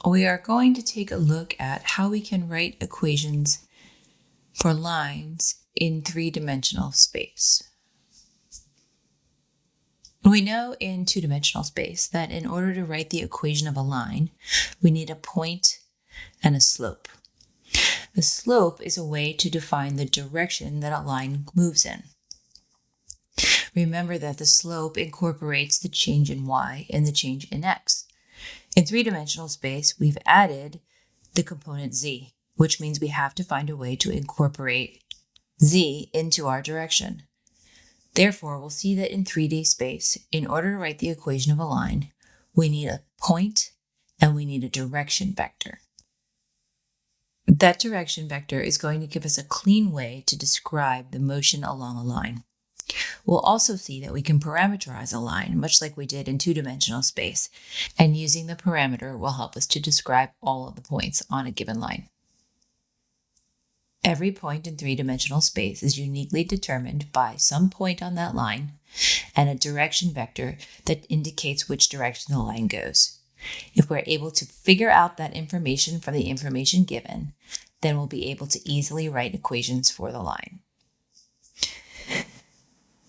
we are going to take a look at how we can write equations for lines in three-dimensional space. We know in two-dimensional space that in order to write the equation of a line, we need a point and a slope. The slope is a way to define the direction that a line moves in. Remember that the slope incorporates the change in y and the change in x. In three-dimensional space, we've added the component z, which means we have to find a way to incorporate z into our direction. Therefore, we'll see that in 3D space, in order to write the equation of a line, we need a point and we need a direction vector. That direction vector is going to give us a clean way to describe the motion along a line. We'll also see that we can parameterize a line, much like we did in two-dimensional space, and using the parameter will help us to describe all of the points on a given line. Every point in three-dimensional space is uniquely determined by some point on that line and a direction vector that indicates which direction the line goes. If we're able to figure out that information from the information given, then we'll be able to easily write equations for the line.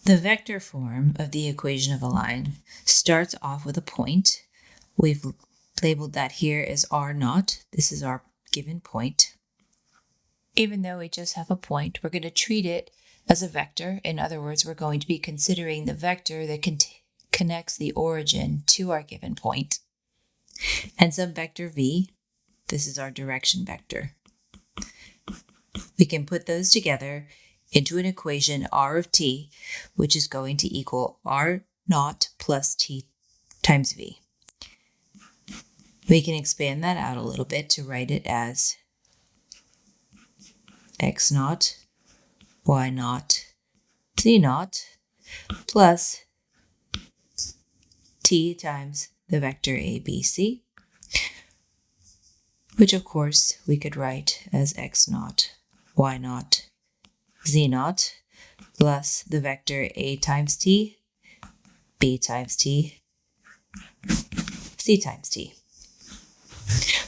The vector form of the equation of a line starts off with a point. We've labeled that here as r0. This is our given point. Even though we just have a point, we're going to treat it as a vector. In other words, we're going to be considering the vector that connects the origin to our given point. And some vector v, this is our direction vector. We can put those together into an equation r of t, which is going to equal r0 plus t times v. We can expand that out a little bit to write it as x0, y0, z0 plus t times the vector ABC, which of course we could write as x0, y0, z0 plus the vector a times t, b times t, c times t.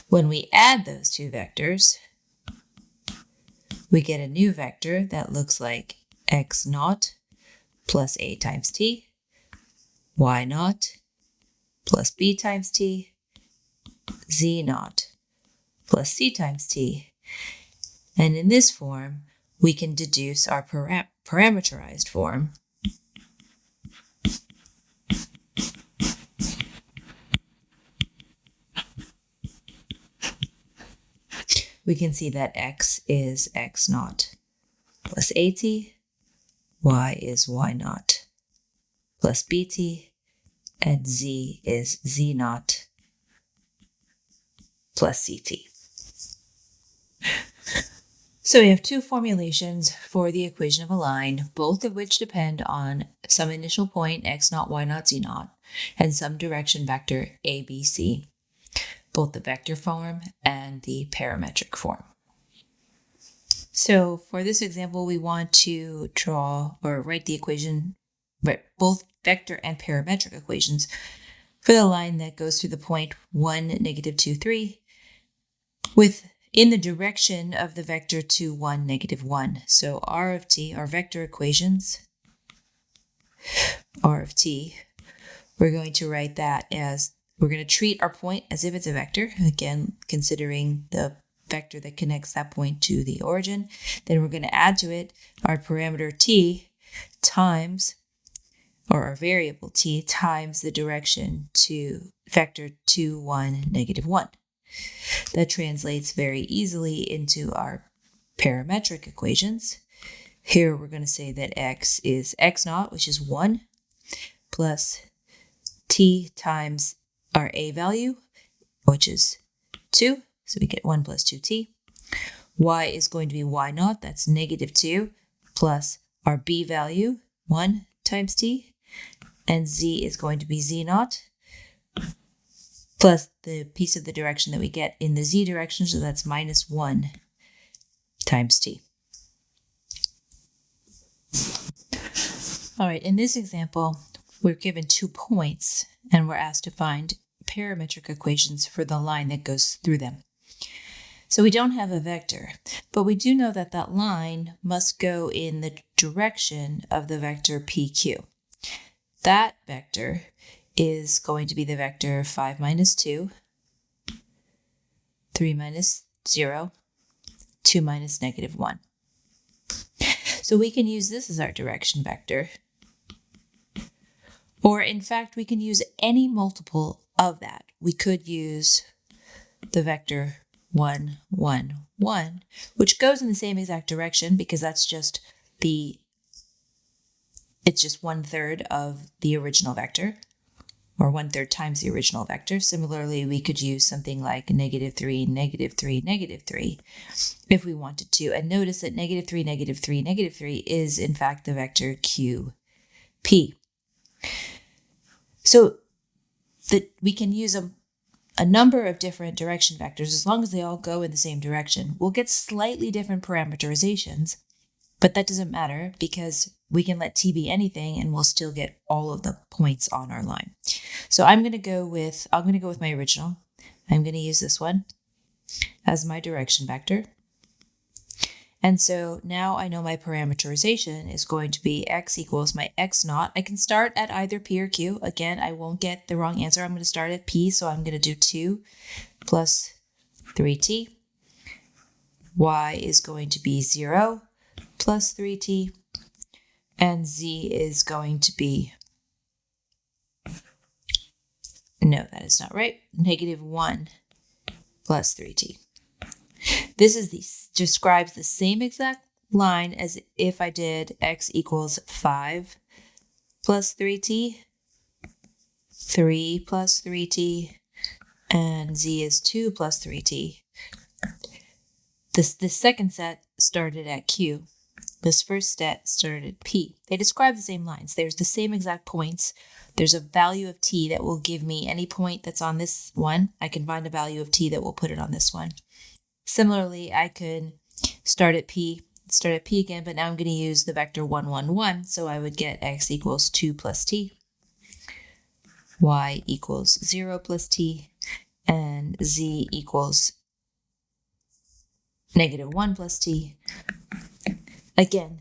When we add those two vectors, we get a new vector that looks like x0 plus a times t, y0 plus b times t, z0 plus c times t. And in this form, we can deduce our parameterized form. We can see that x is x0 plus at, y is y0 plus bt, and z is z0 plus ct. So we have two formulations for the equation of a line, both of which depend on some initial point, x0, y0, z0, and some direction vector, a, b, c, both the vector form and the parametric form. So for this example, we want to draw or write the equation, both vector and parametric equations for the line that goes through the point 1, negative 2, 3, in the direction of the vector 2, 1, negative 1. So r of t, our vector equations, r of t, we're going to write that as, we're going to treat our point as if it's a vector, again, considering the vector that connects that point to the origin. Then we're going to add to it our parameter t times, or our variable t times the direction to vector 2, 1, negative 1. That translates very easily into our parametric equations. Here we're going to say that x is x0, which is 1, plus t times our a value, which is 2, so we get 1 plus 2t. Y is going to be y0, that's negative 2, plus our b value, 1 times t, and z is going to be z0, plus the piece of the direction that we get in the z direction, so that's minus 1 times t. All right, in this example, we're given 2 points, and we're asked to find parametric equations for the line that goes through them. So we don't have a vector, but we do know that that line must go in the direction of the vector PQ. That vector is going to be the vector 5 minus 2, 3 minus 0, 2 minus negative 1. So we can use this as our direction vector. Or in fact, we can use any multiple of that. We could use the vector 1, 1, 1, which goes in the same exact direction because that's just it's just 1/3 of the original vector, or 1/3 times the original vector. Similarly, we could use something like -3, -3, -3 if we wanted to. And notice that -3, -3, -3 is in fact the vector QP. So that we can use a number of different direction vectors as long as they all go in the same direction. We'll get slightly different parameterizations, but that doesn't matter because we can let t be anything and we'll still get all of the points on our line. So I'm going to go with my original. I'm going to use this one as my direction vector. And so now I know my parameterization is going to be x equals my x naught. I can start at either p or q. Again, I won't get the wrong answer. I'm going to start at p, so I'm going to do 2 plus 3t. Y is going to be 0 plus 3t. And z is going to be, no, that is not right, -1 plus 3t. This describes the same exact line as if I did x equals 5 plus 3t, 3 plus 3t, and z is 2 plus 3t. This second set started at q. This first set started at p. They describe the same lines. There's the same exact points. There's a value of t that will give me any point that's on this one. I can find a value of t that will put it on this one. Similarly, I could start at p again, but now I'm going to use the vector 1, 1, 1. So I would get x equals 2 plus t, y equals 0 plus t, and z equals -1 plus t. Again,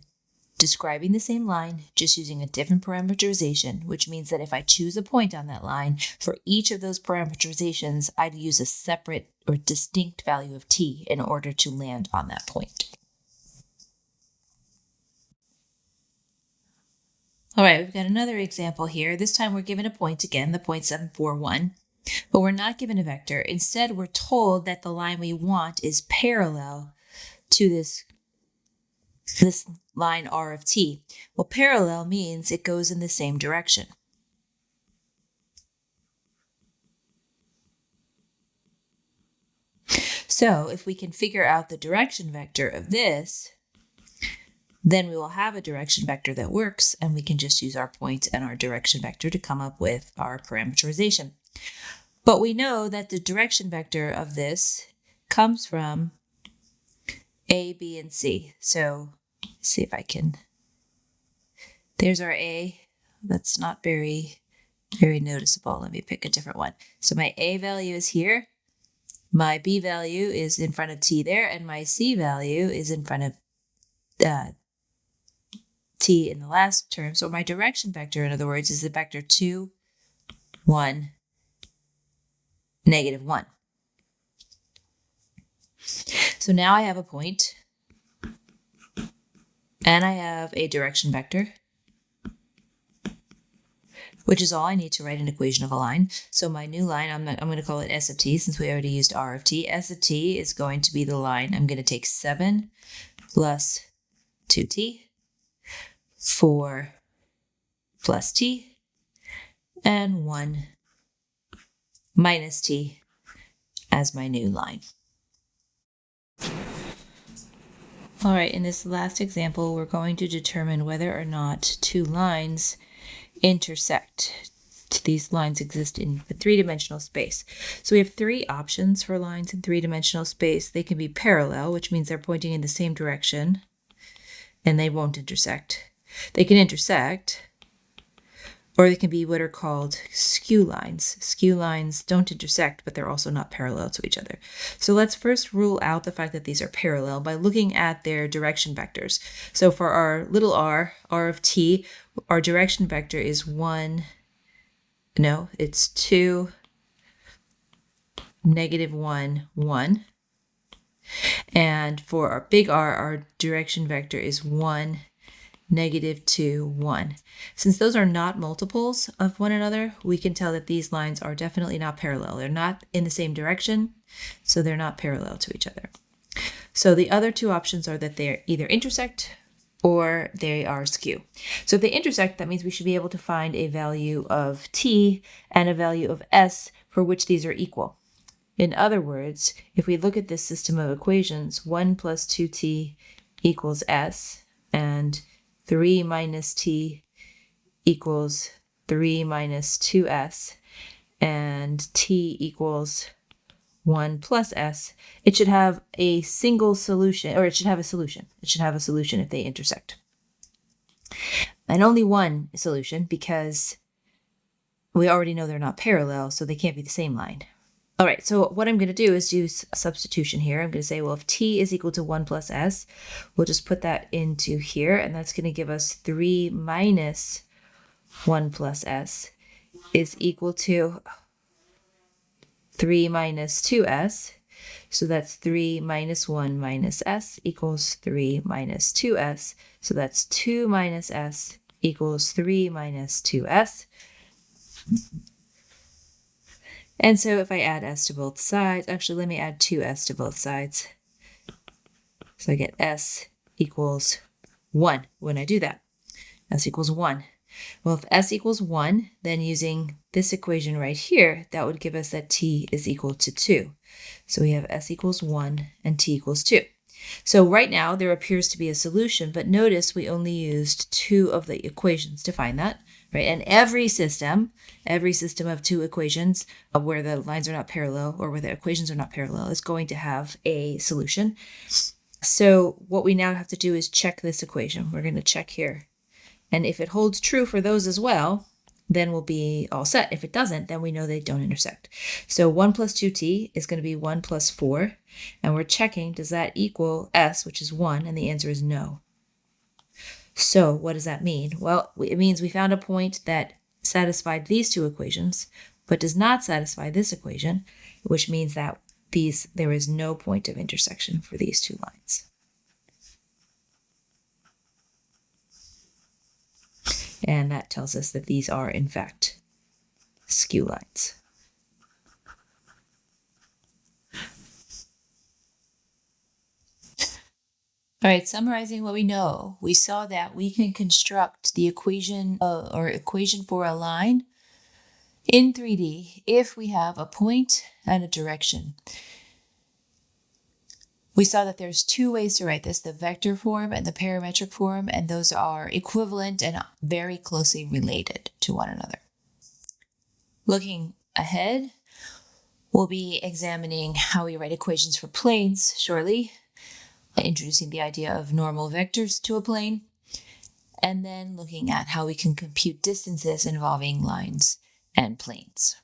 describing the same line, just using a different parameterization, which means that if I choose a point on that line, for each of those parameterizations, I'd use a separate or distinct value of t in order to land on that point. All right, we've got another example here. This time we're given a point again, the point 7, 4, 1, but we're not given a vector. Instead, we're told that the line we want is parallel to this line r of t. Well, parallel means it goes in the same direction. So if we can figure out the direction vector of this, then we will have a direction vector that works, and we can just use our point and our direction vector to come up with our parameterization. But we know that the direction vector of this comes from A, B, and C. So let's see if I can. There's our A. That's not very noticeable. Let me pick a different one. So my A value is here. My B value is in front of T there, and my C value is in front of T in the last term. So my direction vector, in other words, is the vector 2, 1, -1. So now I have a point, and I have a direction vector, which is all I need to write an equation of a line. So my new line, I'm going to call it S of t, since we already used R of t. S of t is going to be the line. I'm going to take 7 plus 2t, 4 plus t, and 1 minus t as my new line. All right, in this last example, we're going to determine whether or not two lines intersect. These lines exist in the three-dimensional space. So we have three options for lines in three-dimensional space. They can be parallel, which means they're pointing in the same direction, and they won't intersect. They can intersect, or they can be what are called skew lines. Skew lines don't intersect, but they're also not parallel to each other. So let's first rule out the fact that these are parallel by looking at their direction vectors. So for our little r of t, our direction vector is 2, -1, 1. And for our big R, our direction vector is 1, -2, 1. Since those are not multiples of one another, we can tell that these lines are definitely not parallel. They're not in the same direction, so they're not parallel to each other. So the other two options are that they either intersect or they are skew. So if they intersect, that means we should be able to find a value of t and a value of s for which these are equal. In other words, if we look at this system of equations, 1 plus 2t equals s, and 3 minus t equals 3 minus 2s, and t equals 1 plus s, it should have a single solution, or it should have a solution. It should have a solution if they intersect. And only one solution, because we already know they're not parallel, so they can't be the same line. All right, so what I'm going to do is do a substitution here. I'm going to say, well, if t is equal to 1 plus s, we'll just put that into here, and that's going to give us 3 minus 1 plus s is equal to 3 minus 2s. So that's 3 minus 1 minus s equals 3 minus 2s. So that's 2 minus s equals 3 minus 2s. And so if I add s to both sides, actually let me add 2s to both sides. So I get s equals 1 when I do that. S equals 1. Well, if s equals 1, then using this equation right here, that would give us that t is equal to 2. So we have s equals 1 and t equals 2. So right now there appears to be a solution, but notice we only used 2 of the equations to find that, right? And every system of 2 equations where the lines are not parallel or where the equations are not parallel is going to have a solution. So what we now have to do is check this equation. We're going to check here. And if it holds true for those as well, then we'll be all set. If it doesn't, then we know they don't intersect. So 1 plus 2t is going to be 1 plus 4. And we're checking, does that equal s, which is 1? And the answer is no. So what does that mean? Well, it means we found a point that satisfied these 2 equations, but does not satisfy this equation, which means that there is no point of intersection for these 2 lines. And that tells us that these are, in fact, skew lines. All right, summarizing what we know, we saw that we can construct the equation for a line in 3D if we have a point and a direction. We saw that there's 2 ways to write this, the vector form and the parametric form, and those are equivalent and very closely related to one another. Looking ahead, we'll be examining how we write equations for planes shortly, introducing the idea of normal vectors to a plane, and then looking at how we can compute distances involving lines and planes.